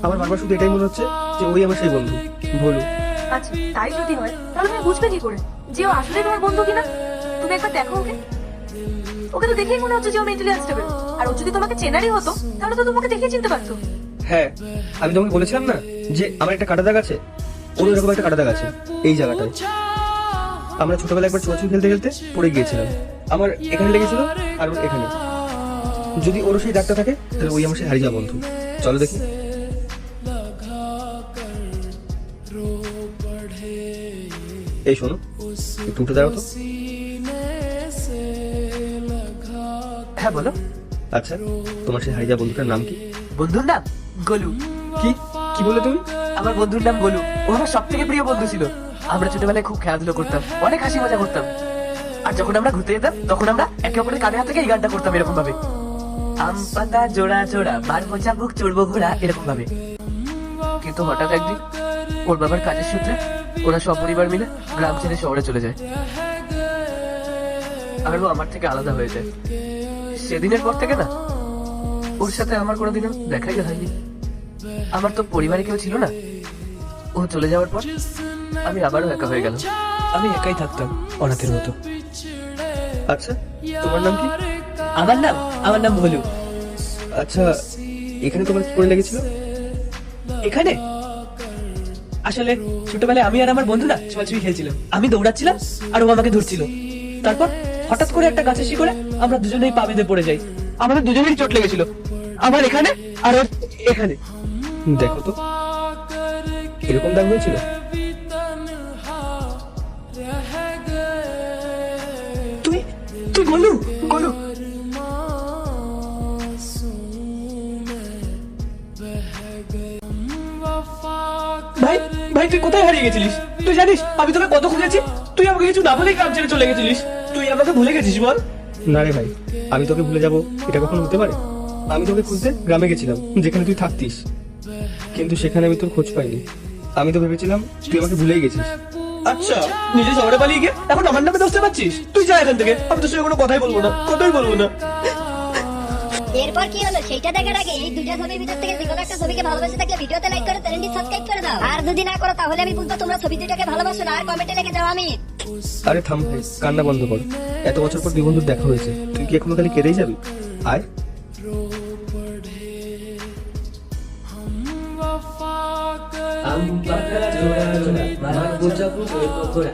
আমার বারবার শুধু এটাই মনে হচ্ছে যে ওই আমার সেই বন্ধু ভোলু। আচ্ছা তাই যদি হয় তাহলে তুমি বুঝবে কি করে যে ও আসলে তোমার বন্ধু কিনা? তুমি একবার দেখো ওকে। ওকে তো দেখেই মনে হচ্ছে যে ও মেন্টালি আনস্টেবল। আর ও যদি তোমাকে চেনারই হতো তাহলে তো তোমাকে দেখে চিনতে পারতো। হ্যাঁ, আমি তোমাকে বলেছিলাম না যে আমার একটা কাটা দাগ আছে, ওর এরকম একটা কাটা দাগ আছে এই জায়গাটায়। আমরা ছোটবেলায় একবার ছোঁয়াছুঁই খেলতে খেলতে পড়ে গিয়েছিলাম। আমার এখানে লেগেছিল আর ওর এখানে। যদি ওরও সেই দাগটা থাকে তাহলে ওই আমার সেই হারিয়ে যাওয়া বন্ধু। চলো দেখি। এই শোনো, একটু উঠে দাঁড়াও তো। হ্যাঁ বলো। আচ্ছা, তোমার সেই হারিয়ে যাওয়া বন্ধুটার নাম কি? বন্ধুর নাম গোলু। কি কি বললে তুমি? আমার বন্ধুর নাম গোলু। ও আমার সব থেকে প্রিয় বন্ধু ছিল। আমরা ছোটবেলায় খুব খেলাধুলো করতাম, অনেক হাসি মজা করতাম। আর যখন আমরা ঘুরতে যেতাম তখন আমরা একে অপরের কানে হাত থেকে এই গানটা করতাম এরকম ভাবে, আম পাতা জোড়া জোড়া মারবো চাবুক চড়বো ঘোড়া, এরকম ভাবে। কিন্তু হঠাৎ একদিন ওর বাবার কাজের সূত্রে ওরা সপরিবার মিলে গ্রাম ছেড়ে শহরে চলে যায়। আর ও আমার থেকে আলাদা হয়ে যায়। সেদিনের পর থেকে না, ওর সাথে আমার কোনোদিনও দেখাই হয়নি। আমার তো পরিবারে কেউ ছিল না। ও চলে যাওয়ার পর আমি আবারও একা হয়ে গেলাম। আমি একাই থাকতাম অনাথের মতো। আচ্ছা, তোমার নাম কি? আমার নাম ভোলু। আচ্ছা, এখানে তোমার কি করে লেগেছিল? এখানে আসলে ছোটবেলায় আমি আর আমার বন্ধুরা ছোঁয়াছুঁই খেলছিলাম। আমি দৌড়াচ্ছিলাম আর ও আমাকে ধরছিল। তারপর হঠাৎ করে একটা গাছের শিকড়ে আমরা দুজনেই পা বেঁধে পড়ে যাই। আমাদের দুজনেরই চোট লেগেছিল, আমার এখানে আর ওর এখানে। দেখো তো, এরকম দাগ হয়েছিল? তুই তুই গোলু গোলু। ভাই ভাই তুই কোথায় হারিয়ে গেছিলিস? তুই জানিস আমি তোকে কত খুঁজেছি? তুই আমাকে কিছু না বলেই গ্রাম ছেড়ে চলে গেছিলিস। তুই আমাকে ভুলে গেছিস বল? না রে ভাই, আমি তোকে ভুলে যাব এটা কখনো হতে পারে? আমি তোকে খুঁজতে গ্রামে গেছিলাম যেখানে তুই থাকতিস, কিন্তু সেখানে আমি তোর খোঁজ পাইনি। আমি তো ভেবেছিলাম তুই আমাকে ভুলেই গেছিস। আচ্ছা, নিজে শহরে পালিয়ে গিয়ে এখন আমার নামে দোষতে পারছিস? তুই যা এখান থেকে, আমি তোর সঙ্গে কোনো কথাই বলবো না, কথাই বলবো না। এরপর কি হলো সেটা দেখার আগে এই দুইটা ছবির ভিতর থেকে যে কোনো একটা ছবিকে ভালোবেসে থাকলে ভিডিওতে লাইক করে চ্যানেলটি সাবস্ক্রাইব করে দাও। আর যদি না করো তাহলে আমি বুঝবো তোমরা ছবি দুটাকে ভালোবাসো না। আর কমেন্টে লিখে দাও আমি। আরে থাম ভাই, কান্না বন্ধ কর। এত বছর পর দুই বন্ধুর দেখা হয়েছে, তুই কি এখনো খালি কেঁদেই যাবি? আয়। আম পাতা জোড়া জোড়া মারবো চাবুক চড়বো ঘোড়া।